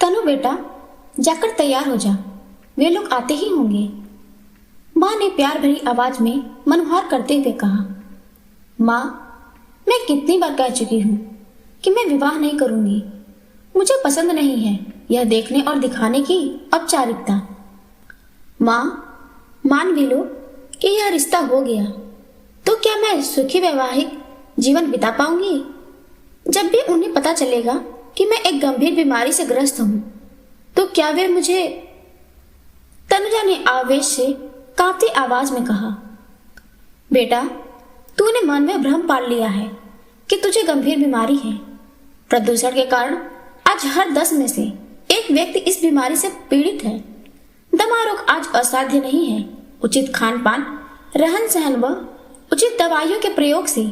तनु बेटा, जाकर तैयार हो जा, वे लोग आते ही होंगे। माँ ने प्यार भरी आवाज में मनोहार करते हुए कहा। माँ, मैं कितनी बार कह चुकी हूँ कि मैं विवाह नहीं करूंगी। मुझे पसंद नहीं है यह देखने और दिखाने की औपचारिकता। माँ, मान भी लो कि यह रिश्ता हो गया तो क्या मैं सुखी वैवाहिक जीवन बिता पाऊंगी? जब भी उन्हें पता चलेगा कि मैं एक गंभीर बीमारी से ग्रस्त हूं, तो क्या वे मुझे? तनुजा ने आवेश से कांपती आवाज में कहा। बेटा, तूने मन में भ्रम पाल लिया है कि तुझे गंभीर बीमारी है। प्रदूषण के कारण आज हर 10 में से एक व्यक्ति इस बीमारी से पीड़ित है। दमा रोग आज असाध्य नहीं है। उचित खान पान, रहन सहन व उचित दवाइयों के प्रयोग से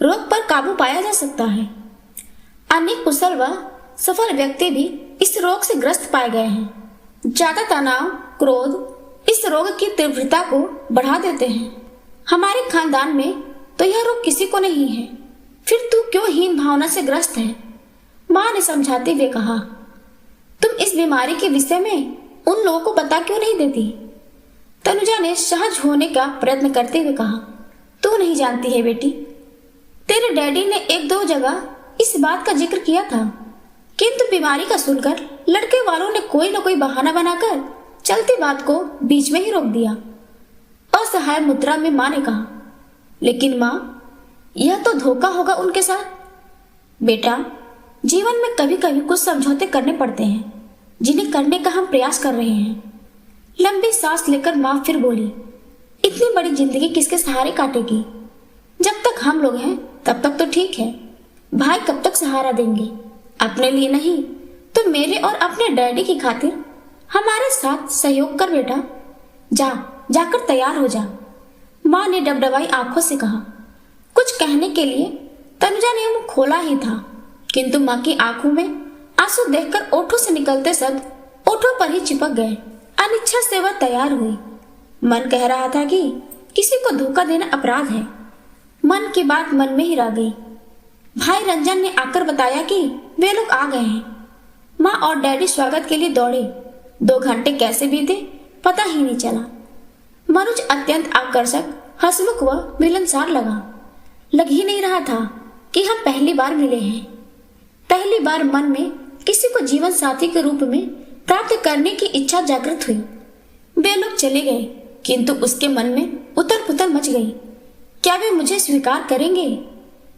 रोग पर काबू पाया जा सकता है। अनेक कुशल व सफल व्यक्ति भी इस रोग से ग्रस्त पाए गए हैं। ज्यादा तनाव, क्रोध इस रोग की तीव्रता को बढ़ा देते हैं। हमारे खानदान में तो यह रोग किसी को नहीं है, फिर तू क्यों हीन भावना से ग्रस्त है? माँ ने समझाते हुए कहा। तुम इस बीमारी के विषय में उन लोगों को बता क्यों नहीं देती? तनुजा ने सहज होने का प्रयत्न करते हुए कहा। तू नहीं जानती है बेटी, तेरे डैडी ने 1-2 जगह इस बात का जिक्र किया था, किंतु बीमारी का सुनकर लड़के वालों ने कोई न कोई बहाना बनाकर चलती बात को बीच में ही रोक दिया। असहाय मुद्रा में माँ ने कहा, लेकिन माँ, यह तो धोखा होगा उनके साथ। बेटा, जीवन में कभी कभी कुछ समझौते करने पड़ते हैं जिन्हें करने का हम प्रयास कर रहे हैं। लंबी सांस लेकर माँ फिर बोली, इतनी बड़ी जिंदगी किसके सहारे काटेगी? जब तक हम लोग हैं तब तक तो ठीक है। भाई कब तक सहारा देंगे? अपने लिए नहीं तो मेरे और अपने डैडी की खातिर हमारे साथ सहयोग कर बेटा। जाकर तैयार हो जा। माँ ने डबडबाई आंखों से कहा। कुछ कहने के लिए तनुजा ने मुंह खोला ही था, किंतु माँ की आंखों में आंसू देखकर ओठों से निकलते शब्द ओठों पर ही चिपक गए। अनिच्छा से वह तैयार हुई। मन कह रहा था कि किसी को धोखा देना अपराध है। मन की बात मन में ही रह गई। भाई रंजन ने आकर बताया कि वे लोग आ गए हैं। माँ और डैडी स्वागत के लिए दौड़े। 2 घंटे कैसे बीते पता ही नहीं चला। मनोज अत्यंत आकर्षक, हंसमुख व मिलनसार लग ही नहीं रहा था कि हम पहली बार मिले हैं। पहली बार मन में किसी को जीवन साथी के रूप में प्राप्त करने की इच्छा जागृत हुई। वे लोग चले गए, किंतु उसके मन में उथल पुथल मच गई। क्या वे मुझे स्वीकार करेंगे?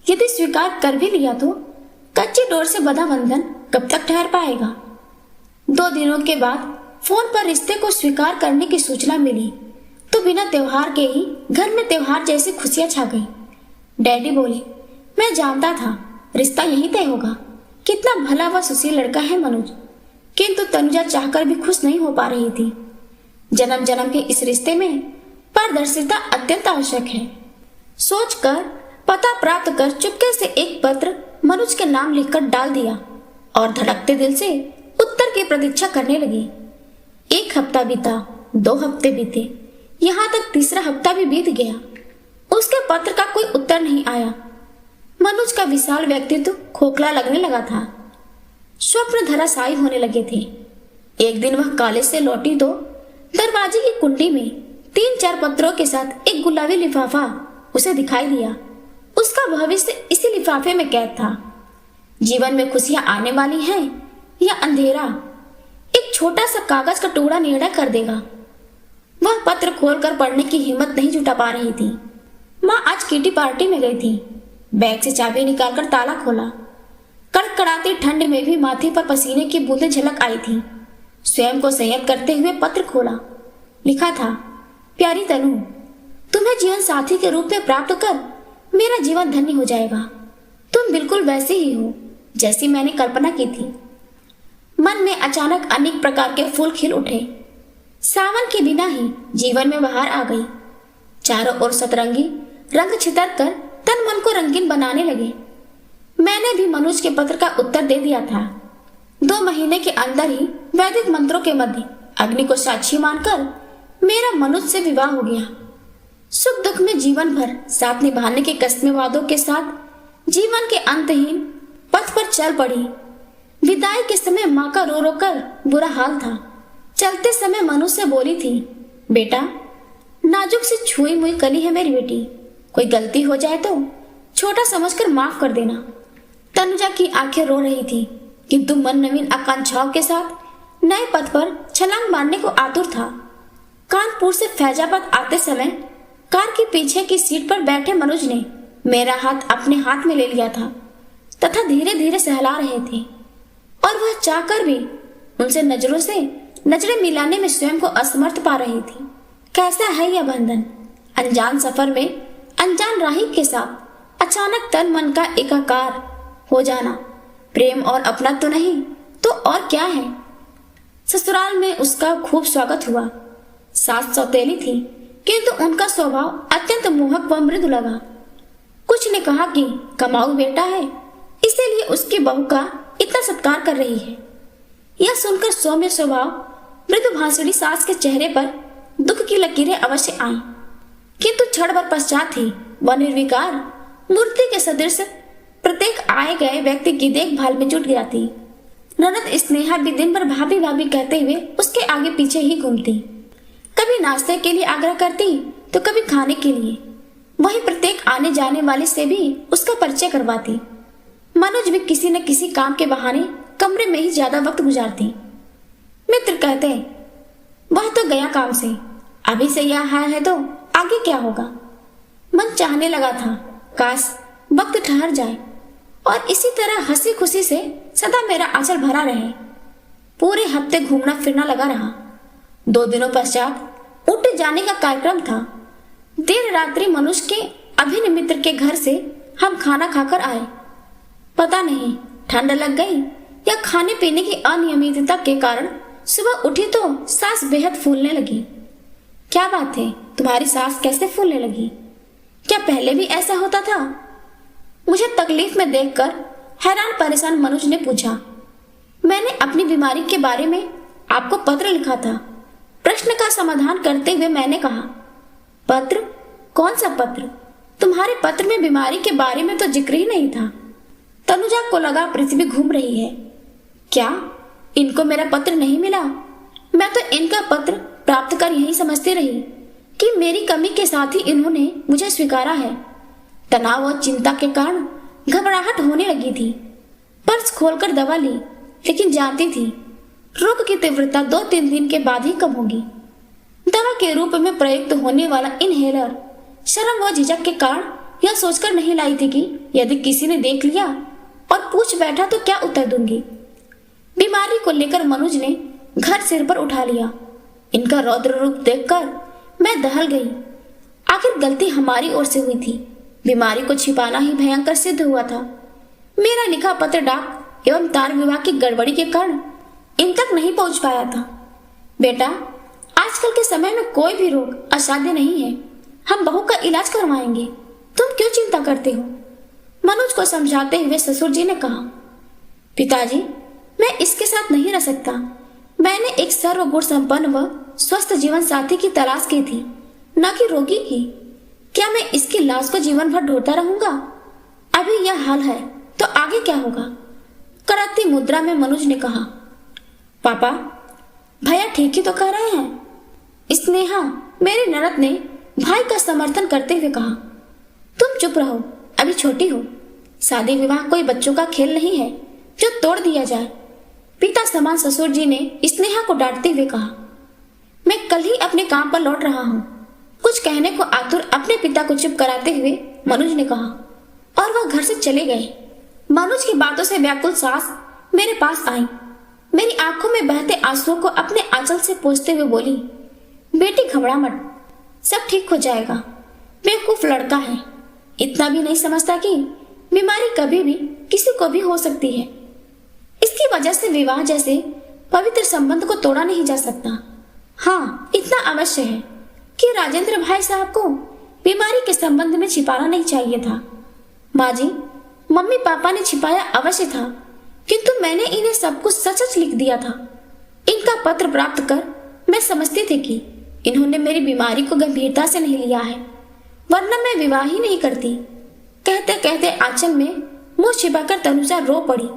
यदि स्वीकार कर भी लिया तो कच्ची डोर से बंधा बंधन कब तक ठहर पाएगा? 2 दिनों के बाद फोन पर रिश्ते को स्वीकार करने की सूचना मिली तो बिना त्योहार के ही घर में त्योहार जैसी खुशियां छा गई। डैडी बोले, मैं जानता था रिश्ता यहीं तय होगा। कितना भला व सुशील लड़का है मनोज। किंतु तनुजा चाहकर भी खुश नहीं हो पा रही थी। जन्म जन्म के इस रिश्ते में पारदर्शिता अत्यंत आवश्यक है। सोचकर पता प्राप्त कर चुपके से एक पत्र मनोज के नाम लिखकर डाल दिया और धड़कते दिल से उत्तर की प्रतीक्षा करने लगी। 1 हफ्ता बीता, 2 हफ्ते बीते, यहाँ तक 3रा हफ्ता भी बीत गया। उसके पत्र का कोई उत्तर नहीं आया। मनोज का विशाल व्यक्तित्व खोखला लगने लगा था। स्वप्न धराशायी होने लगे थे। एक दिन वह कॉलेज से लौटी तो दरवाजे की कुंडी में 3-4 पत्रों के साथ एक गुलाबी लिफाफा उसे दिखाई दिया। उसका भविष्य इसी लिफाफे में कैद था। जीवन में खुशियां आने वाली हैं या अंधेरा एक छोटा सा कागज का टुकड़ा निर्णय कर देगा। वह पत्र खोलकर पढ़ने की हिम्मत नहीं जुटा पा रही थी। माँ आज किटी पार्टी में गई थी। बैग से चाबी निकालकर ताला खोला। कड़कड़ाती ठंड में भी माथे पर पसीने की बूंदें झलक आई थी। स्वयं को संयत करते हुए पत्र खोला। लिखा था, प्यारी तनु, तुम्हें जीवन साथी के रूप में प्राप्त कर मेरा जीवन धन्य हो जाएगा। तुम बिल्कुल वैसे ही हो जैसी मैंने कल्पना की थी। मन में अचानक अनेक प्रकार के फूल खिल उठे। सावन के बिना ही जीवन में बहार आ गई। चारों ओर सतरंगी रंग छितर कर तन मन को रंगीन बनाने लगे। मैंने भी मनोज के पत्र का उत्तर दे दिया था। 2 महीने के अंदर ही वैदिक मंत्रों के मध्य अग्नि को साक्षी मानकर मेरा मनोज से विवाह हो गया। सुख दुख में जीवन भर साथ निभाने के कस्में वादों के साथ जीवन के अंतहीन पथ पर चल पड़ी। विदाई के समय माँ का रो रो कर बुरा हाल था। चलते समय मनु से बोली थी, बेटा नाजुक से छुई मुई कली है मेरी बेटी, कोई गलती हो जाए तो छोटा समझकर माफ कर देना। तनुजा की आंखें रो रही थी, किंतु मन नवीन आकांक्षाओं के साथ नए पथ पर छलांग मारने को आतुर था। कानपुर से फैजाबाद आते समय कार के पीछे की सीट पर बैठे मनोज ने मेरा हाथ अपने हाथ में ले लिया था तथा धीरे धीरे सहला रहे थे, और वह चाहकर भी उनसे नजरों से नजरें मिलाने में स्वयं को असमर्थ पा रही थी। कैसा है यह बंधन, अनजान सफर में अनजान राही के साथ अचानक तन मन का एकाकार हो जाना। प्रेम और अपना तो नहीं तो और क्या है। ससुराल में उसका खूब स्वागत हुआ। सास सौतेली थी, किंतु उनका स्वभाव अत्यंत मोहक व मृदु लगा। कुछ ने कहा कि कमाऊ बेटा है, इसीलिए उसकी बहू का इतना सत्कार कर रही है। यह सुनकर सौम्य स्वभाव मृदु भाषणी सास के चेहरे पर दुख की लकीरें अवश्य आईं, किंतु क्षण भर पश्चात ही वह निर्विकार मूर्ति के सदृश प्रत्येक आए गए व्यक्ति की देखभाल में जुट गया थी। ननद स्नेहा भी दिन भर भाभी भाभी कहते हुए उसके आगे पीछे ही घूमती, कभी नाश्ते के लिए आग्रह करती तो कभी खाने के लिए। वही प्रत्येक आने जाने वाले से भी उसका परिचय करवाती। मनोज भी किसी न किसी काम के बहाने कमरे में ही ज्यादा वक्त गुजारती। मित्र कहते, वह तो गया काम से, अभी से यह हाल है तो आगे क्या होगा। मन चाहने लगा था काश वक्त ठहर जाए और इसी तरह हंसी खुशी से सदा मेरा आंचल भरा रहे। पूरे हफ्ते घूमना फिरना लगा रहा। 2 दिनों पश्चात उठ जाने का कार्यक्रम था। देर रात्रि मनुष्य के अभिन्न मित्र के घर से हम खाना खाकर आए। पता नहीं ठंड लग गई या खाने पीने की अनियमितता के कारण सुबह उठी तो सास बेहद फूलने लगी। क्या बात है, तुम्हारी सास कैसे फूलने लगी? क्या पहले भी ऐसा होता था? मुझे तकलीफ में देखकर हैरान परेशान मनोज ने पूछा। मैंने अपनी बीमारी के बारे में आपको पत्र लिखा था। प्रश्न का समाधान करते हुए मैंने कहा, पत्र? कौन सा पत्र? तुम्हारे पत्र में बीमारी के बारे में तो जिक्र ही नहीं था। तनुजा को लगा पृथ्वी घूम रही है। क्या इनको मेरा पत्र नहीं मिला? मैं तो इनका पत्र प्राप्त कर यही समझती रही कि मेरी कमी के साथ ही इन्होंने मुझे स्वीकारा है। तनाव और चिंता के कारण घबराहट होने लगी थी। पर्स खोलकर दवा ली, लेकिन जानती थी रोग की तीव्रता 2-3 दिन के बाद ही कम होगी। दवा के रूप में प्रयुक्त होने वाला इनहेलर शर्म व झिझक के कारण यह सोचकर नहीं लाई थी कि यदि किसी ने देख लिया और पूछ बैठा तो क्या उत्तर दूंगी। बीमारी को लेकर मनोज ने घर सिर पर उठा लिया। इनका रौद्र रूप देखकर मैं दहल गई। आखिर गलती हमारी ओर से हुई थी। बीमारी को छिपाना ही भयंकर सिद्ध हुआ था। मेरा लिखा पत्र डाक एवं तार विभाग की गड़बड़ी के कारण इन तक नहीं पहुंच पाया था। बेटा, आजकल के समय में कोई भी रोग असाध्य नहीं है। हम बहू का इलाज करवाएंगे, तुम क्यों चिंता करते हो? मनोज को समझाते हुए ससुर जी ने कहा, पिताजी, मैं इसके साथ नहीं रह सकता। मैंने एक सर्वगुण संपन्न व स्वस्थ जीवन साथी की तलाश की थी, न कि रोगी की। क्या मैं इसकी लाश को जीवन भर ढोता रहूंगा? अभी यह हाल है तो आगे क्या होगा? कराती मुद्रा में मनोज ने कहा, पापा, भैया ठीक ही तो कह रहे हैं। स्नेहा, मेरी ननद ने भाई का समर्थन करते हुए कहा, तुम चुप रहो, अभी छोटी हो। शादी विवाह कोई बच्चों का खेल नहीं है जो तोड़ दिया जाए। पिता समान ससुर जी ने स्नेहा को डांटते हुए कहा। मैं कल ही अपने काम पर लौट रहा हूँ। कुछ कहने को आतुर अपने पिता को चुप कराते हुए मनोज ने कहा, और वह घर से चले गए। मनोज की बातों से व्याकुल सास मेरे पास आई। मेरी आंखों में बहते आंसुओं को अपने आंचल से पोंछते हुए बोली, बेटी घबरा मत, सब ठीक हो जाएगा। बेवकूफ लड़का है, इतना भी नहीं समझता कि बीमारी कभी भी किसी को भी हो सकती है। इसकी वजह से विवाह जैसे पवित्र संबंध को तोड़ा नहीं जा सकता। हाँ, इतना अवश्य है कि राजेंद्र भाई साहब को बीमारी के संबंध में छिपाना नहीं चाहिए था। माँ जी, मम्मी पापा ने छिपाया अवश्य था, किंतु मैंने इन्हें सब कुछ सच सच लिख दिया था। इनका पत्र प्राप्त कर मैं समझती थी कि इन्होंने मेरी बीमारी को गंभीरता से नहीं लिया है, वरना मैं विवाह ही नहीं करती। कहते कहते आंचल में मुंह छिपाकर तनुजा रो पड़ी।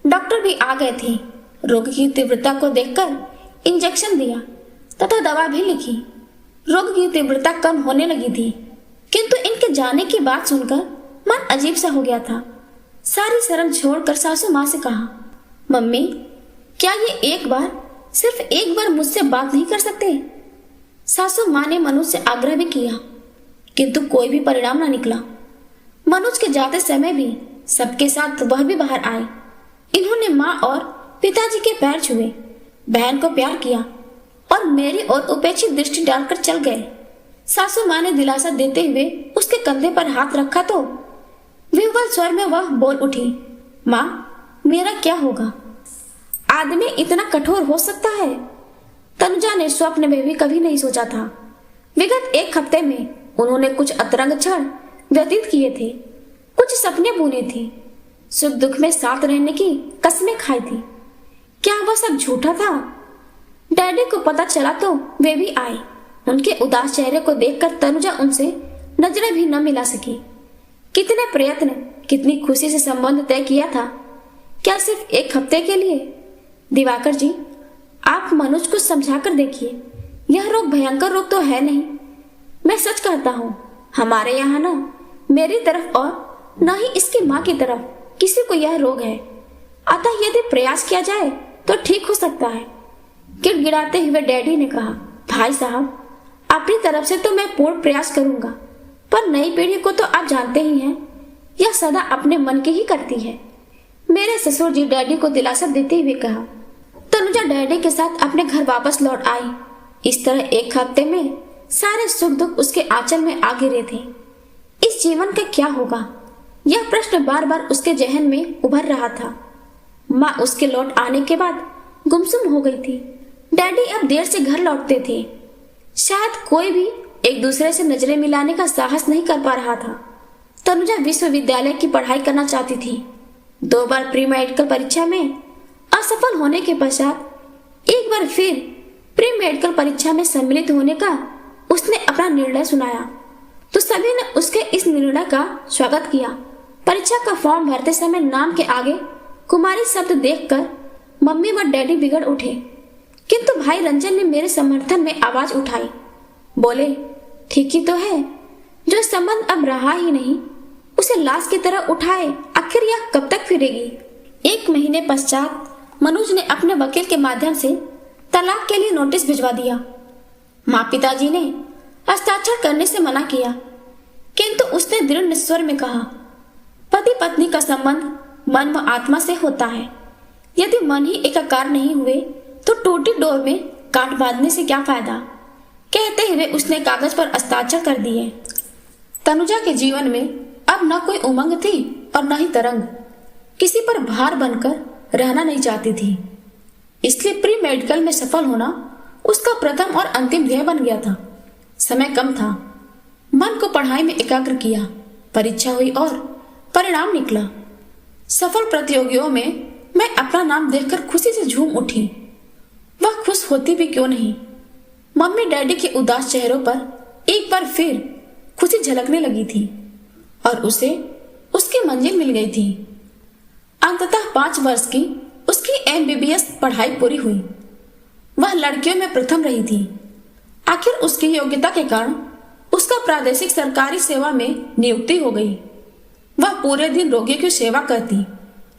डॉक्टर भी आ गए थे। रोग की तीव्रता को देखकर इंजेक्शन दिया तथा दवा भी लिखी। रोग की तीव्रता कम होने लगी थी, किंतु इनके जाने की बात सुनकर मन अजीब सा हो गया था। सारी शर्म छोड़कर सासू माँ से कहा, मम्मी, क्या ये एक बार, सिर्फ एक बार मुझसे बात नहीं कर सकते? सासू माँ ने मनोज से आग्रह भी किया, किंतु कोई भी परिणाम न निकला। मनोज के जाते समय भी सबके साथ वह भी बाहर आए। इन्होंने माँ और पिताजी के पैर छुए, बहन को प्यार किया और मेरी ओर उपेक्षित दृष्टि डालकर चल गए। सासू माँ ने दिलासा देते हुए उसके कंधे पर हाथ रखा तो विह्वल स्वर में वह बोल उठी, माँ, मेरा क्या होगा? आदमी इतना कठोर हो सकता है? तनुजा ने स्वप्न में भी कभी नहीं सोचा था। विगत एक हफ्ते में उन्होंने कुछ अतरंग क्षण व्यतीत किए थे, कुछ सपने बुने थे, सुख दुख में साथ रहने की कस्में खाई थी। क्या वह सब झूठा था? डैडी को पता चला तो वे भी आए। उनके उदास चेहरे को देखकर तनुजा उनसे नजरें भी न मिला सकी। कितने प्रयत्न, कितनी खुशी से संबंध तय किया था, क्या सिर्फ एक हफ्ते के लिए? दिवाकर जी, आप मनोज को समझा कर देखिए, यह रोग भयंकर रोग तो है नहीं। मैं सच कहता हूँ, हमारे यहाँ न मेरी तरफ और न ही इसकी माँ की तरफ किसी को यह रोग है। अतः यदि प्रयास किया जाए तो ठीक हो सकता है। गिड़गिड़ाते हुए डैडी ने कहा, भाई साहब, अपनी तरफ से तो मैं पूर्ण प्रयास करूंगा, पर नई पीढ़ी को तो आप जानते ही हैं, यह सदा अपने मन की ही करती है। मेरे ससुर जी डैडी को दिलासा देते हुए कहा। तनुजा डैडी के साथ अपने घर वापस लौट आई। इस तरह एक हफ्ते में सारे सुख दुख उसके आंचल में आ गिरे थे। इस जीवन का क्या होगा, यह प्रश्न बार बार उसके जहन में उभर रहा था। माँ उसके लौट आने के बाद गुमसुम हो गई थी। डैडी अब देर से घर लौटते थे। शायद कोई भी एक दूसरे से नजरें मिलाने का साहस नहीं कर पा रहा था। तनुजा विश्वविद्यालय की पढ़ाई करना चाहती थी। 2 बार प्री मेडिकल परीक्षा में असफल होने के पश्चात एक बार फिर प्री मेडिकल परीक्षा में सम्मिलित होने का उसने अपना निर्णय सुनाया तो सभी ने उसके इस निर्णय का स्वागत किया। परीक्षा का फॉर्म भरते समय नाम के आगे कुमारी शब्द देखकर मम्मी व डैडी बिगड़ उठे, किंतु भाई रंजन ने मेरे समर्थन में आवाज उठाई। बोले, ठीक ही तो है, जो संबंध अब रहा ही नहीं उसे लाश की तरह उठाए, आखिर यह कब तक फिरेगी? 1 महीने पश्चात मनोज ने अपने वकील के माध्यम से तलाक के लिए नोटिस भिजवा दिया। माँ पिताजी ने हस्ताक्षर करने से मना किया, किंतु उसने दृढ़ स्वर में कहा, पति पत्नी का संबंध मन व आत्मा से होता है। यदि मन ही एकाकार नहीं हुए तो टूटी डोर में कांट बांधने से क्या फायदा? कहते हुए उसने कागज पर हस्ताक्षर कर दिए। तनुजा के जीवन में अब न कोई उमंग थी और न ही तरंग। किसी पर भार बनकर रहना नहीं चाहती थी, इसलिए प्री मेडिकल में सफल होना उसका प्रथम और अंतिम ध्येय बन गया था। समय कम था। मन को पढ़ाई में एकाग्र किया। परीक्षा हुई और परिणाम निकला। सफल प्रतियोगियों में मैं अपना नाम देखकर खुशी से झूम उठी। वह खुश होती भी क्यों नहीं। मम्मी डैडी के उदास चेहरों पर एक बार फिर खुशी झलकने लगी थी और उसे उसकी मंजिल मिल गई थी। अंततः 5 वर्ष की उसकी MBBS पढ़ाई पूरी हुई। वह लड़कियों में प्रथम रही थी। आखिर उसकी योग्यता के कारण उसका प्रादेशिक सरकारी सेवा में नियुक्ति हो गई। वह पूरे दिन रोगियों की सेवा करती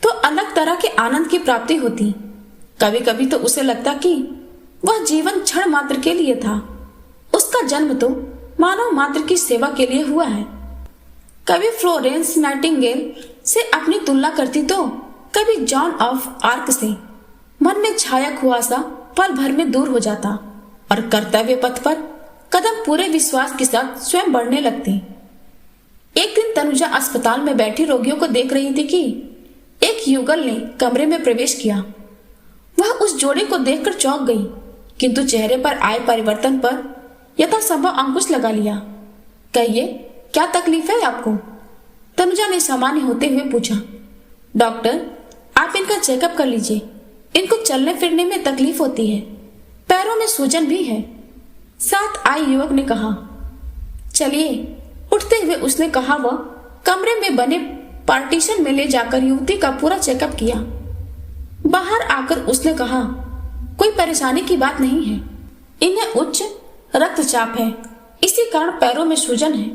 तो अलग तरह के आनंद की प्राप्ति होती। कभी कभी तो उसे लगता कि वह जीवन क्षण मात्र के लिए था। उसका जन्म तो मानव मात्र की सेवा के लिए हुआ है। कभी फ्लोरेंस नाइटिंगेल से अपनी तुलना करती तो कभी जॉन ऑफ आर्क से। मन में छाया कुआसा पल भर में दूर हो जाता और कर्तव्य पथ पर कदम पूरे विश्वास के साथ स्वयं बढ़ने लगते। एक दिन तनुजा अस्पताल में बैठी रोगियों को देख रही थी कि एक युगल ने कमरे में प्रवेश किया। वह उस जोड़े को देखकर चौंक गई, किंतु चेहरे पर आए परिवर्तन पर यथासंभव अंकुश लगा लिया। कहिए, क्या तकलीफ है आपको? तनुजा ने सामान्य होते हुए पूछा। डॉक्टर, आप इनका चेकअप कर लीजिए। इनको चलने फिरने में तकलीफ होती है, पैरों में सूजन भी है, साथ आए युवक ने कहा। चलिए, उठते हुए उसने कहा। वह कमरे में बने पार्टीशन में ले जाकर युवती का पूरा चेकअप किया। बाहर आकर उसने कहा, कोई परेशानी की बात नहीं है, इन्हें उच्च रक्तचाप है, इसी कारण पैरों में सूजन है।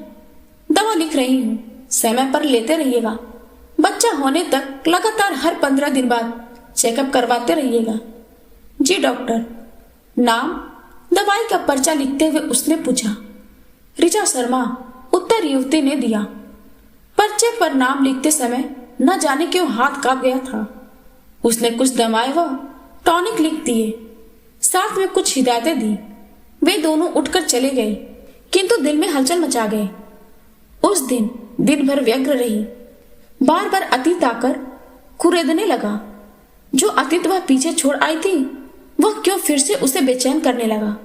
दवा लिख रही हूँ, समय पर लेते रहिएगा। बच्चा होने तक लगातार हर 15 दिन बाद चेकअप करवाते रहिएगा। जी डॉक्टर। नाम, दवाई का पर्चा लिखते हुए उसने पूछा। ऋचा शर्मा, उत्तर युवती ने दिया। पर्चे पर नाम लिखते समय न जाने क्यों हाथ कांप गया था। उसने कुछ दवाएं व टॉनिक लिख दिए, साथ में कुछ हिदायतें दी। वे दोनों उठकर चले गए, किंतु दिल में हलचल मचा गए। उस दिन भर व्यग्र रही। बार बार अतीत आकर कुरेदने लगा। जो अतीत वह पीछे छोड़ आई थी, वह क्यों फिर से उसे बेचैन करने लगा।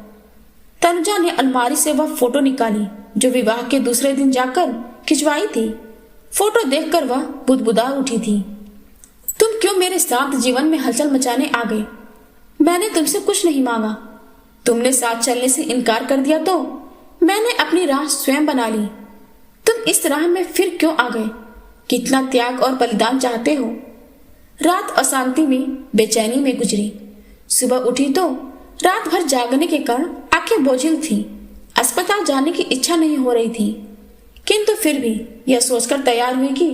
तनुजा ने अलमारी से वह फोटो निकाली जो विवाह के दूसरे दिन जाकर खिंचवाई थी। फोटो देखकर वह बुदबुदा उठी थी। तुम क्यों मेरे शांत जीवन में हलचल मचाने आ गए? मैंने तुमसे कुछ नहीं मांगा। तुमने साथ चलने से इनकार कर दिया तो मैंने अपनी राह स्वयं बना ली। तुम इस राह में फिर क्यों आ गए? कितना त्याग और बलिदान चाहते हो? रात अशांति में, बेचैनी में गुजरी। सुबह उठी तो रात भर जागने के कारण आंखें बोझिल थी। अस्पताल जाने की इच्छा नहीं हो रही थी, किंतु फिर भी यह सोचकर तैयार हुई कि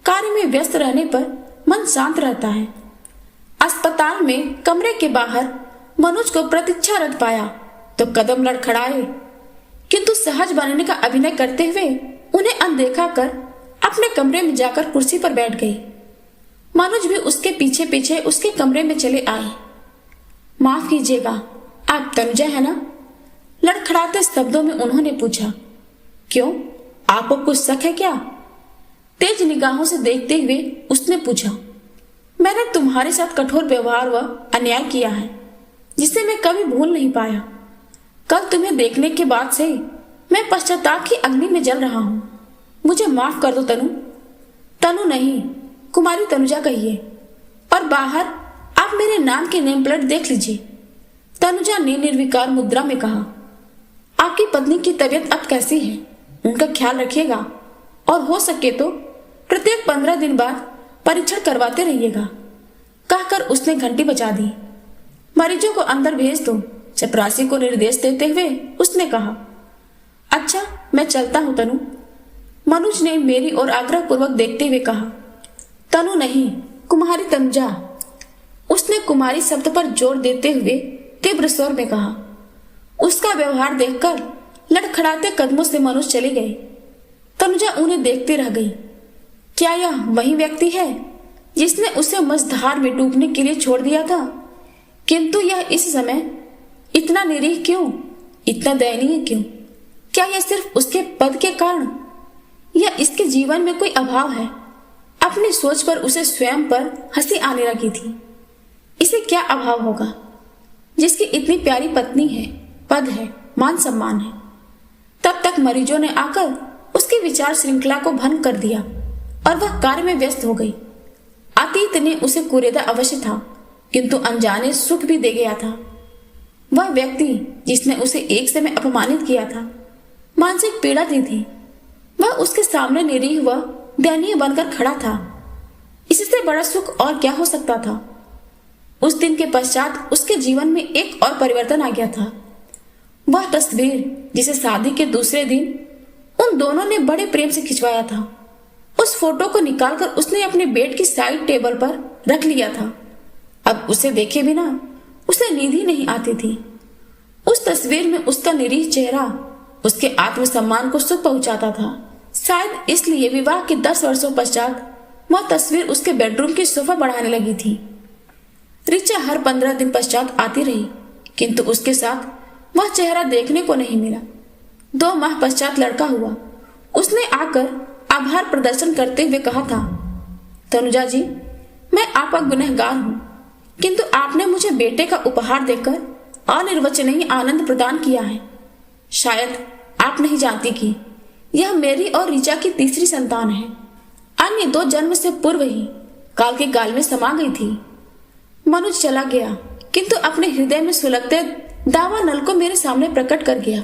कार्य में व्यस्त रहने पर मन शांत रहता है। अस्पताल में कमरे के बाहर मनोज को प्रतीक्षारत पाया तो कदम लड़खड़ाए, किंतु सहज बनने का अभिनय करते हुए उन्हें अनदेखा कर अपने कमरे में जाकर कुर्सी पर बैठ गई। मनोज भी उसके पीछे पीछे उसके कमरे में चले आए। माफ कीजिएगा, आप तनुजा है ना? लड़खड़ाते शब्दों में उन्होंने पूछा। क्यों, आपको कुछ शक है क्या? तेज निगाहों से देखते हुए उसने पूछा। मैंने तुम्हारे साथ कठोर व्यवहार व अन्याय किया है, जिसे मैं कभी भूल नहीं पाया। कल तुम्हें देखने के बाद से मैं पश्चाताप की अग्नि में जल रहा हूं। मुझे माफ कर दो तनु। तनु नहीं, कुमारी तनुजा कहिए। और बाहर आप मेरे नाम के नेम प्लेट देख लीजिए। तनुजा ने निर्विकार मुद्रा में कहा। आपकी पत्नी की तबीयत अब कैसी है? उनका ख्याल रखिएगा और हो सके तो प्रत्येक 15 दिन बाद परीक्षण करवाते रहिएगा। कहकर उसने घंटी बजा दी। मरीजों को अंदर भेज दो, चपरासी को निर्देश देते हुए उसने कहा। अच्छा, मैं चलता हूं तनु। मनोज ने मेरी ओर आग्रह पूर्वक देखते हुए कहा। तनु नहीं, कुमारी तनुजा। उसने कुमारी शब्द पर जोर देते हुए तीव्र स्वर में कहा। उसका व्यवहार देखकर लड़खड़ाते कदमों से मनोज चले गए। तनुजा उन्हें देखते रह गई। क्या यह वही व्यक्ति है जिसने उसे मझधार में डूबने के लिए छोड़ दिया था? किंतु यह इस समय इतना निरीह क्यों, इतना दयनीय क्यों? क्या यह सिर्फ उसके पद के कारण, या इसके जीवन में कोई अभाव है? अपनी सोच पर उसे स्वयं पर हंसी आने लगी थी। इसे क्या अभाव होगा जिसकी इतनी प्यारी पत्नी है, पद है, मान सम्मान है? तब तक मरीजों ने आकर उसकी विचार श्रृंखला को भंग कर दिया और वह कार्य में व्यस्त हो गई। अतीत ने उसे कुरेदा अवश्य था, किंतु अनजाने सुख भी दे गया था। वह व्यक्ति जिसने उसे एक समय अपमानित किया था, मानसिक पीड़ा दी थी, वह उसके सामने निरीह व दयनीय बनकर खड़ा था। इससे बड़ा सुख और क्या हो सकता था? उस दिन के पश्चात उसके जीवन में एक और परिवर्तन आ गया था। वह तस्वीर जिसे शादी के दूसरे दिन उन दोनों ने बड़े प्रेम से खिंचवाया था, उस फोटो को निकालकर उसने अपने बेड की साइड टेबल पर रख लिया था। अब उसे देखे बिना उसे नींद ही नहीं आती थी। उस तस्वीर में उसका निरीह चेहरा उसके आत्मसम्मान को सुख पहुंचाता था। शायद इसलिए विवाह के 10 वर्षों पश्चात वह तस्वीर उसके बेडरूम की सोफा बढ़ाने लगी थी। ऋचा हर 15 दिन पश्चात आती रही, किंतु उसके साथ वह चेहरा देखने को नहीं मिला। 2 माह पश्चात लड़का हुआ। उसने आकर आभार प्रदर्शन करते हुए कहा था, तनुजा जी, मैं आपका गुनहगार हूं, किंतु आपने मुझे बेटे का उपहार देकर अनिर्वचनीय आनंद प्रदान किया है। शायद आप नहीं जानती कि यह मेरी और ऋचा की तीसरी संतान है। अन्य 2 जन्म से पूर्व ही काल के गाल में समा गई थी। मनोज चला गया, किंतु अपने हृदय में सुलगते दावा नल को मेरे सामने प्रकट कर गया।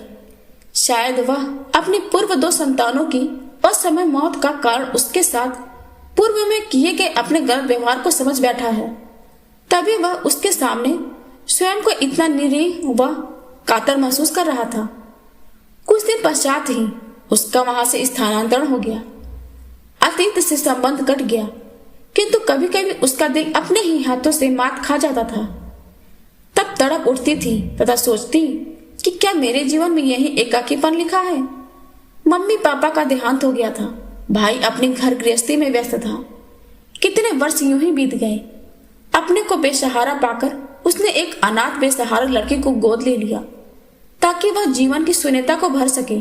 शायद वह अपनी पूर्व 2 संतानों की असमय मौत का कारण उसके साथ पूर्व में किए गए अपने गलत व्यवहार को समझ बैठा है। तभी वह उसके सामने स्वयं को इतना निरीह व कातर महसूस कर रहा था। कुछ दिन पश्चात ही उसका वहां से स्थानांतरण हो गया। अतीत से संबंध कट गया, किंतु कभी कभी उसका दिल अपने ही हाथों से मात खा जाता था। तब तड़प उठती थी तथा सोचती कि क्या मेरे जीवन में यही एकाकीपन लिखा है। मम्मी पापा का देहांत हो गया था, भाई अपनी घर गृहस्थी में व्यस्त था। कितने वर्ष यूं ही बीत गए। अपने को बेसहारा पाकर उसने एक अनाथ बेसहारा लड़की को गोद ले लिया ताकि वह जीवन की शून्यता को भर सके।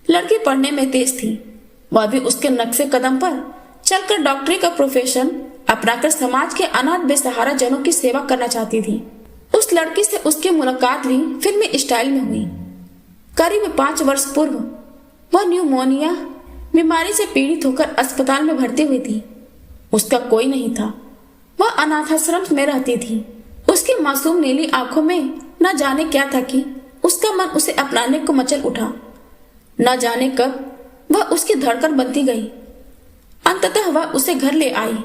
लड़की पढ़ने में तेज थी, वह भी उसके नक्शे कदम पर चलकर डॉक्टरी का प्रोफेशन अपनाकर समाज के अनाथ बेसहारा जनों की सेवा करना चाहती थी। उस लड़की से उसकी मुलाकात भी फिल्मी स्टाइल में हुई। करीब 5 वर्ष पूर्व वह न्यूमोनिया बीमारी से पीड़ित होकर अस्पताल में भर्ती हुई थी। उसका कोई नहीं था, वह अनाथाश्रम में रहती थी। उसकी मासूम नीली आंखों में न जाने क्या था कि उसका मन उसे अपनाने को मचल उठा। न जाने कब वह उसकी धड़कन बनती गई। अंततः वह उसे घर ले आई।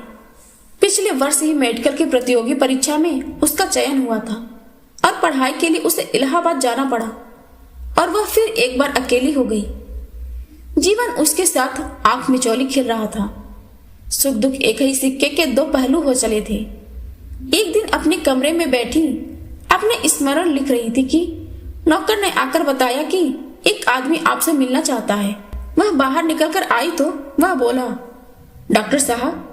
पिछले वर्ष ही मेडिकल की प्रतियोगी परीक्षा में उसका चयन हुआ था और पढ़ाई के लिए उसे इलाहाबाद जाना पड़ा और वह फिर एक बार अकेली हो गई। जीवन उसके साथ आंख मिचौली खेल रहा था। सुख दुख एक ही सिक्के के 2 पहलू हो चले थे। एक दिन अपने कमरे में बैठी अपने स्मरण लिख रही थी कि नौकर ने आकर बताया कि एक आदमी आपसे मिलना चाहता है। वह बाहर निकलकर आई तो वह बोला, डॉक्टर साहब,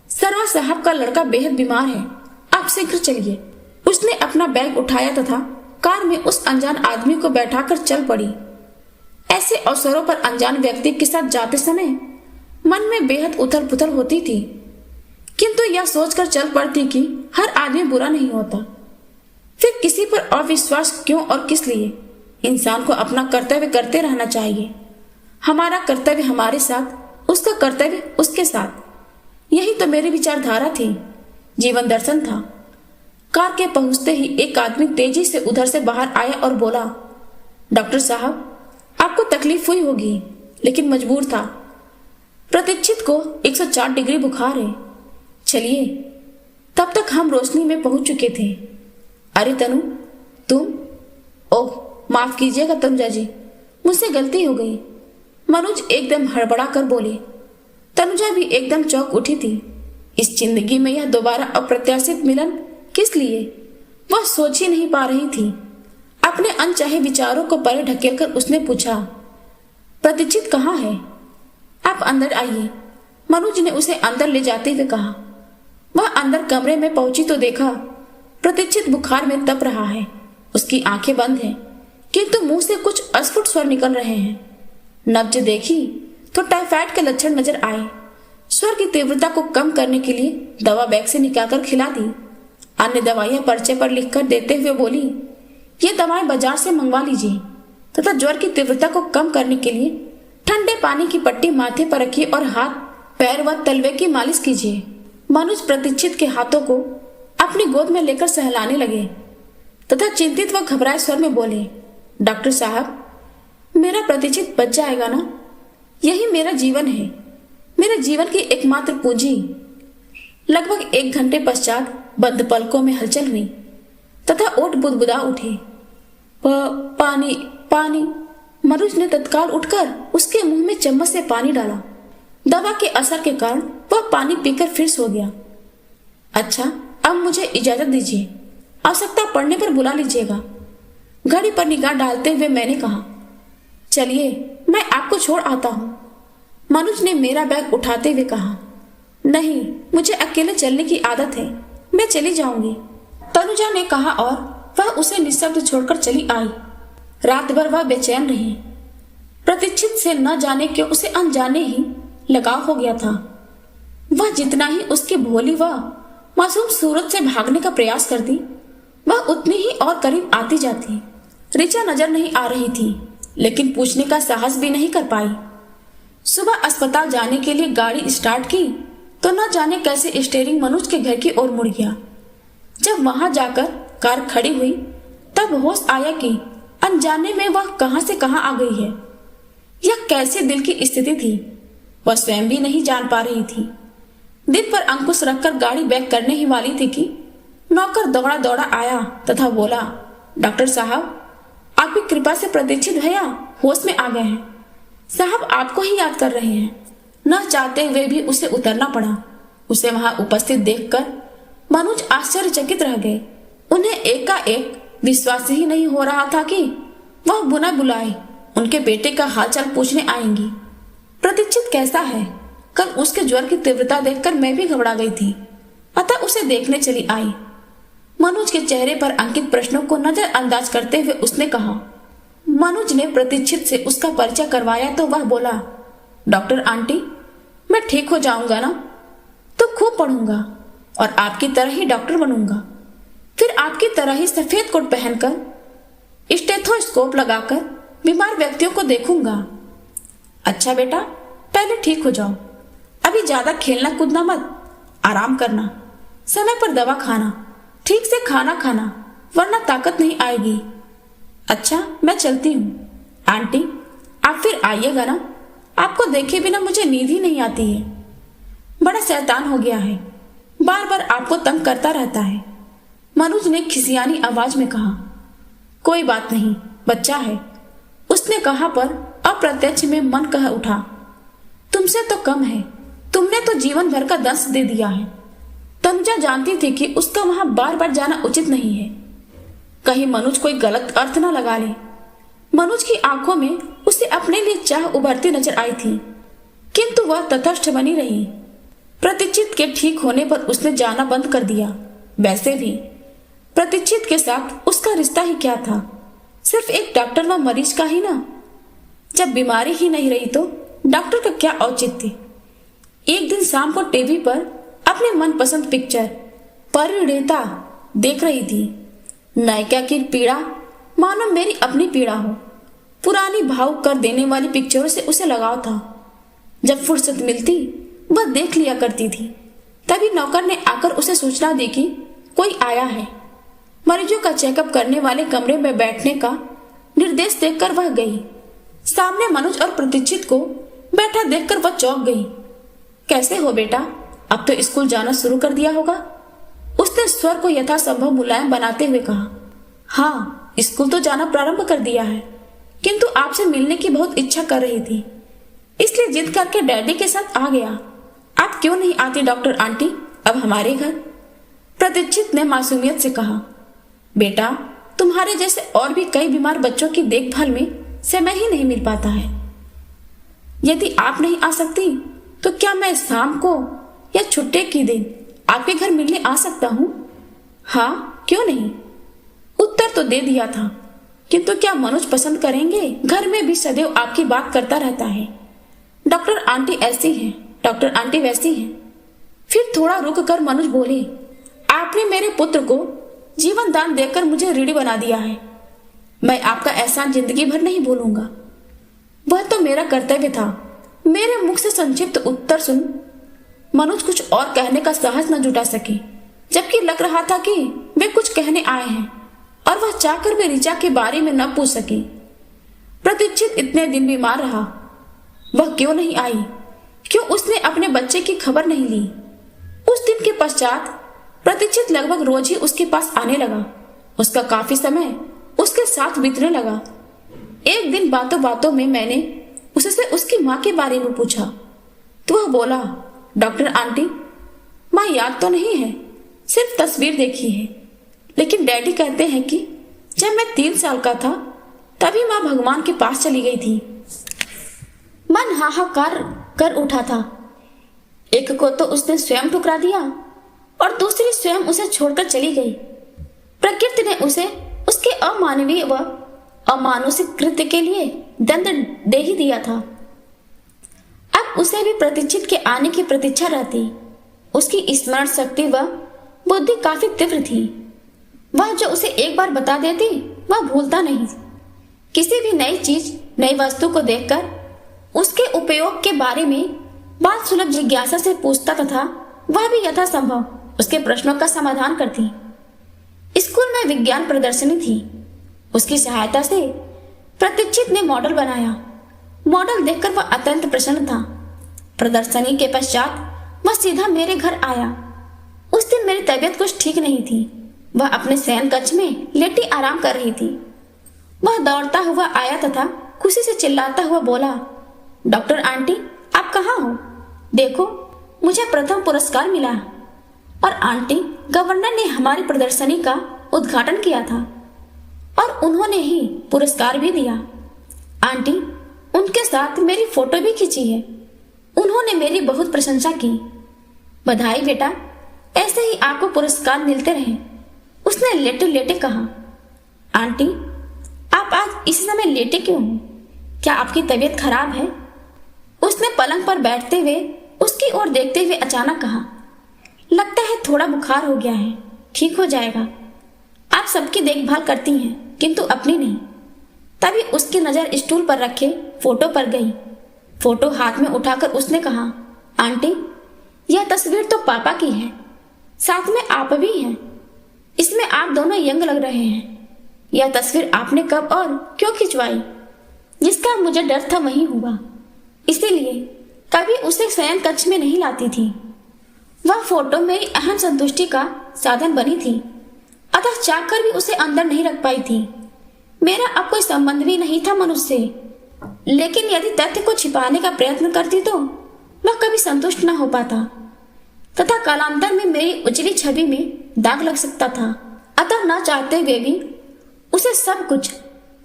सरवा साहब का लड़का बेहद बीमार है, आप शीघ्र चलिए। उसने अपना बैग उठाया तथा कार में उस अनजान आदमी को बैठाकर चल पड़ी। ऐसे अवसरों पर अनजान व्यक्ति के साथ जाते समय मन में बेहद उथल पुथल होती थी, किंतु यह सोचकर चल पड़ती कि हर आदमी बुरा नहीं होता। फिर किसी पर अविश्वास क्यों और किस लिए? इंसान को अपना कर्तव्य करते रहना चाहिए। हमारा कर्तव्य हमारे साथ, उसका कर्तव्य उसके साथ। यही तो मेरी विचारधारा थी, जीवन दर्शन था। कार के पहुंचते ही एक आदमी तेजी से उधर से बाहर आया और बोला, डॉक्टर साहब, आपको तकलीफ हुई होगी, लेकिन मजबूर था। प्रतीक्षित को 104 डिग्री बुखार है, चलिए। तब तक हम रोशनी में पहुंच चुके थे। अरे तनु, तुम? ओह, माफ कीजिएगा तनुजा जी, मुझसे गलती हो गई। मनोज एकदम हड़बड़ा कर बोले। तनुजा भी एकदम चौंक उठी थी। इस जिंदगी में यह दोबारा अप्रत्याशित मिलन किस लिए, वह सोच ही नहीं पा रही थी। अपने अनचाहे विचारों को परे ढकेलकर उसने पूछा, प्रतीक्षित कहाँ है? आप अंदर आइए, मनोज ने उसे अंदर ले जाते हुए कहा। वह अंदर कमरे में पहुंची तो देखा प्रतीक्षित बुखार में तप रहा है। उसकी आंखें बंद हैं, किंतु मुंह से कुछ अस्फुट स्वर निकल रहे हैं। नब्ज देखी तो टाइफाइड के लक्षण नजर आए। स्वर की तीव्रता को कम करने के लिए दवा बैग से निकालकर खिला दी। अन्य दवाइयां पर्चे पर लिखकर देते हुए बोली, ये दवाएं बाजार से मंगवा लीजिए तथा ज्वर की तीव्रता को कम करने के लिए ठंडे पानी की पट्टी माथे पर रखिए और हाथ, पैर व तलवे की मालिश कीजिए। मनोज प्रतीक्षित के हाथों को अपनी गोद में लेकर सहलाने लगे तथा चिंतित व घबराए स्वर में बोले, डॉक्टर साहब, मेरा प्रतीक्षित बच जाएगा ना? यही मेरा जीवन है, मेरे जीवन की एकमात्र पूंजी। लगभग 1 घंटे पश्चात बंद पलकों में हलचल हुई तथा ओठ बुदबुदा उठे। पानी पानी। मनोज ने तत्काल उठकर उसके मुंह में चम्मच से पानी डाला। दवा के असर के कारण वह पानी पीकर फिर सो गया। अच्छा, अब मुझे इजाजत दीजिए, आवश्यकता पड़ने पर बुला लीजिएगा। घड़ी पर निगाह डालते हुए मैंने कहा, चलिए मैं आपको छोड़ आता हूं। मनोज ने मेरा बैग उठाते हुए कहा, नहीं, मुझे अकेले चलने की आदत है, मैं चली जाऊंगी। तनुजा ने कहा और वह उसे निःशब्द छोड़कर चली आई। रात भर वह बेचैन रही। प्रतीक्षित से न जाने क्यों उसे अनजाने ही लगाव हो गया था। वह जितना ही उसकी भोली व मासूम सूरत से भागने का प्रयास करती, वह उतनी ही और करीब आती जाती। ऋचा नजर नहीं आ रही थी, लेकिन पूछने का साहस भी नहीं कर पाई। सुबह अस्पताल जाने के लिए गाड़ी स्टार्ट की तो न जाने कैसे स्टीयरिंग मनोज के घर की ओर मुड़ गया। जब वहां जाकर कार खड़ी हुई तब होश आया कि अनजाने में वह कहां से कहां आ गई है। यह कैसे दिल की स्थिति थी, वह स्वयं भी नहीं जान पा रही थी। दिल पर अंकुश रखकर गाड़ी बैक करने ही वाली थी कि नौकर दौड़ा दौड़ा आया तथा बोला, डॉक्टर साहब, आपकी कृपा से प्रतीक्षित भैया होश में आ गए हैं। साहब आपको ही याद कर रहे हैं। न चाहते हुए भी उसे उतरना पड़ा। उसे वहां उपस्थित देखकर मनोज आश्चर्यचकित रह गए। उन्हें एकाएक विश्वास ही नहीं हो रहा था कि वह बिना बुलाए उनके बेटे का हालचाल पूछने आएंगी। प्रतीक्षित कैसा है? कल उसके ज्वर की तीव्रता देखकर मैं भी घबरा गई थी, अतः उसे देखने चली आई। मनोज के चेहरे पर अंकित प्रश्नों को नजरअंदाज करते हुए उसने कहा। मनोज ने प्रतीक्षित से उसका परिचय करवाया तो वह बोला, डॉक्टर आंटी, मैं ठीक हो जाऊंगा ना तो खूब पढ़ूंगा और आपकी तरह ही डॉक्टर बनूंगा। फिर आपकी तरह ही सफेद कोट पहनकर स्टेथोस्कोप लगाकर बीमार व्यक्तियों को देखूंगा। अच्छा बेटा, पहले ठीक हो जाओ। अभी ज्यादा खेलना कूदना मत, आराम करना, समय पर दवा खाना, ठीक से खाना खाना, वरना ताकत नहीं आएगी। अच्छा, मैं चलती हूँ। आंटी, आप फिर आइएगा ना? आपको देखे बिना मुझे नींद ही नहीं आती है। बड़ा शैतान हो गया है, बार बार आपको तंग करता रहता है। मनोज ने खिसियानी आवाज में कहा। कोई बात नहीं, बच्चा है, उसने कहा पर अप्रत्यक्ष में मन कह उठा, तुमसे तो कम है, तुमने तो जीवन भर का दंश दे दिया है। तनुजा जानती थी कि उसका वहां बार बार जाना उचित नहीं है, कहीं मनोज कोई गलत अर्थ न लगा ले। मनोज की आंखों में उसे अपने लिए चाह उभरती नजर आई थी, किंतु वह तटस्थ बनी रही। प्रतीक्षित के ठीक होने पर उसने जाना बंद कर दिया। वैसे भी प्रतीक्षित के साथ उसका रिश्ता ही क्या था, सिर्फ एक डॉक्टर व मरीज का ही ना। जब बीमारी ही नहीं रही तो डॉक्टर का क्या औचित्य। एक दिन शाम को टीवी पर अपने मनपसंद पिक्चर परिणीता देख रही थी। नायिका की पीड़ा मानो मेरी अपनी पीड़ा हो। पुरानी भावुक कर देने वाली पिक्चरों से उसे लगाव था। जब फुर्सत मिलती वह देख लिया करती थी। तभी नौकर ने आकर उसे सूचना दी कि कोई आया है। मरीजों का चेकअप करने वाले कमरे में बैठने का निर्देश देकर वह गई। सामने मनोज और प्रतीक्षित को बैठा देखकर वह चौंक गई। कैसे हो बेटा, अब तो स्कूल जाना शुरू कर दिया होगा? उसने स्वर को यथासंभव मुलायम बनाते हुए कहा। हाँ, स्कूल तो जाना प्रारंभ कर दिया है, किंतु आपसे मिलने की बहुत इच्छा कर रही थी, इसलिए जिद करके डैडी के साथ आ गया। आप क्यों नहीं आती डॉक्टर आंटी अब हमारे घर? प्रतीक्षित ने मासूमियत से कहा। बेटा, तुम्हारे जैसे और भी कई बीमार बच्चों की देखभाल में समय ही नहीं मिल पाता है। यदि आप नहीं आ सकती तो क्या मैं शाम को या छुट्टी के दिन आपके घर मिलने आ सकता हूँ? हाँ, क्यों नहीं? उत्तर तो दे दिया था, किंतु क्या मनोज पसंद करेंगे? घर में भी सदैव आपकी बात करता रहता है, डॉक्टर आंटी ऐसी हैं, डॉक्टर आंटी वैसी हैं। फिर थोड़ा रुक कर मनोज बोले, आपने मेरे पुत्र को जीवन दान देकर मुझे ऋणी बना दिया है। मैं आपका एहसान जिंदगी भर नहीं भूलूंगा। वह तो मेरा कर्तव्य था। मेरे मुख से संक्षिप्त उत्तर सुन मनोज कुछ और कहने का साहस न जुटा सके, जबकि लग रहा था कि वे कुछ कहने आए हैं और वह चाहकर भी ऋचा के बारे में न पूछ सकी। प्रतीक्षित इतने दिन बीमार रहा, वह क्यों नहीं आई? क्यों उसने अपने बच्चे की खबर नहीं ली? उस दिन के पश्चात प्रतीक्षित लगभग रोज ही उसके पास आने लगा। उसका काफी समय उसके साथ बीतने लगा। एक दिन बातों बातों में मैंने उससे उसकी माँ के बारे में पूछा तो वह बोला, डॉक्टर आंटी, माँ याद तो नहीं है, सिर्फ तस्वीर देखी है, लेकिन डैडी कहते हैं कि जब मैं 3 साल का था तभी माँ भगवान के पास चली गई थी। मन हाहाकार कर उठा था। एक को तो उसने स्वयं ठुकरा दिया और दूसरी स्वयं उसे छोड़कर चली गई। प्रकृति ने उसे उसके अमानवीय व अमानुषिक कृत्य के लिए दंड दे ही दिया था। अब उसे भी प्रतीक्षित के आने की प्रतीक्षा रहती। उसकी स्मरण शक्ति व बुद्धि काफी तीव्र थी। वह जो उसे एक बार बता देती वह भूलता नहीं। किसी भी नई चीज, नई वस्तु को देखकर उसके उपयोग के बारे में बात सुलभ जिज्ञासा से पूछता तथा वह भी यथासंभव उसके प्रश्नों का समाधान करती। स्कूल में विज्ञान प्रदर्शनी थी। उसकी सहायता से प्रतीक्षित ने मॉडल बनाया। मॉडल देखकर वह अत्यंत प्रसन्न था। प्रदर्शनी के पश्चात वह सीधा मेरे घर आया। उस दिन मेरी तबीयत कुछ ठीक नहीं थी। वह अपने शयन कक्ष में लेटी आराम कर रही थी। वह दौड़ता हुआ आया तथा खुशी से चिल्लाता हुआ बोला, डॉक्टर आंटी, आप कहाँ हो? देखो, मुझे प्रथम पुरस्कार मिला। और आंटी, गवर्नर ने हमारी प्रदर्शनी का उद्घाटन किया था और उन्होंने ही पुरस्कार भी दिया। आंटी, उनके साथ मेरी फोटो भी खींची है। उन्होंने मेरी बहुत प्रशंसा की। बधाई बेटा, ऐसे ही आपको पुरस्कार मिलते रहे, उसने लेटे लेटे कहा। आंटी, आप आज इस समय लेटे क्यों हो? क्या आपकी तबीयत खराब है? उसने पलंग पर बैठते हुए उसकी ओर देखते हुए अचानक कहा, लगता है थोड़ा बुखार हो गया है, ठीक हो जाएगा। आप सबकी देखभाल करती हैं, किंतु अपनी नहीं। तभी उसकी नजर स्टूल पर रखे फोटो पर गई। फोटो हाथ में उठाकर उसने कहा, आंटी, यह तस्वीर तो पापा की है, साथ में आप भी हैं। इसमें आप दोनों यंग लग रहे हैं। यह तस्वीर आपने कब और क्यों खिंचवाई? जिसका मुझे डर था वही हुआ, इसीलिए कभी उसे शयन कक्ष में नहीं लाती थी। वह फोटो मेरी अहम संतुष्टि का साधन बनी थी, अतः चाहकर भी उसे अंदर नहीं रख पाई थी। मेरा अब कोई संबंध भी नहीं था मनुष्य से, लेकिन यदि तथ्य को छिपाने का प्रयत्न करती तो वह कभी संतुष्ट न हो पाता तथा कालांतर में मेरी उजली छवि में दाग लग सकता था। अतः न चाहते हुए भी उसे सब कुछ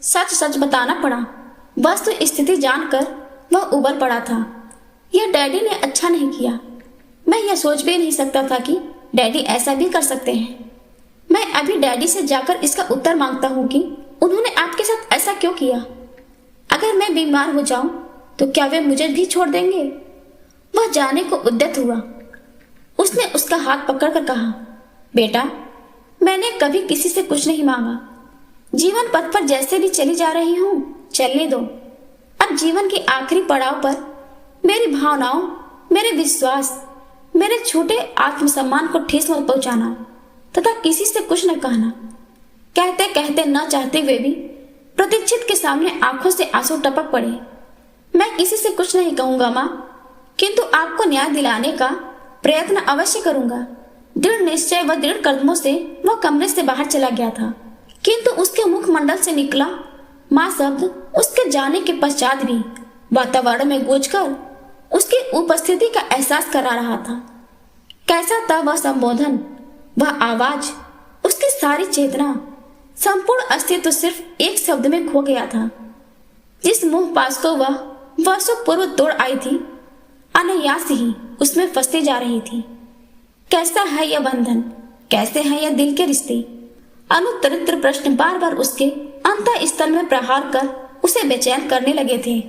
सच सच बताना पड़ा। वस्तु स्थिति जानकर वह उबल पड़ा था। यह डैडी ने अच्छा नहीं किया। मैं यह सोच भी नहीं सकता था कि डैडी ऐसा भी कर सकते हैं। मैं अभी डैडी से जाकर इसका उत्तर मांगता हूँ कि उन्होंने आपके साथ ऐसा क्यों किया। अगर मैं बीमार हो जाऊं तो क्या वे मुझे भी छोड़ देंगे? वह जाने को उद्यत हुआ। उसने उसका हाथ पकड़कर कहा, बेटा, मैंने कभी किसी से कुछ नहीं मांगा। जीवन पथ पर जैसे भी चली जा रही हूँ, चलने दो। अब जीवन के आखिरी पड़ाव पर मेरी भावनाओं, मेरे विश्वास, मेरे छोटे आत्मसम्मान को ठेस मत पहुंचाना तथा किसी से कुछ न कहना। कहते कहते न चाहते हुए भी प्रतीक्षित के सामने आंखों से आंसू टपक पड़े। मैं किसी से कुछ नहीं कहूंगा माँ, किंतु आपको न्याय दिलाने का प्रयत्न अवश्य करूंगा। दृढ़ निश्चय व दृढ़ कदमों से वह कमरे से बाहर चला गया था, किंतु उसके मुखमंडल से निकला माँ शब्द उसके जाने के पश्चात भी वातावरण में गूंजकर उसकी उपस्थिति का एहसास करा रहा था। कैसा था वह संबोधन, वह आवाज, उसकी सारी चेतना, संपूर्ण अस्तित्व सिर्फ एक शब्द में खो गया था। जिस मुंह पास को वह वर्षों पूर्व तोड़ आई थी, अनायास ही उसमें फंसती जा रही थी। कैसा है यह बंधन, कैसे है यह दिल के रिश्ते? अनुत्तरित प्रश्न बार बार उसके अंतःस्थल में प्रहार कर उसे बेचैन करने लगे थे।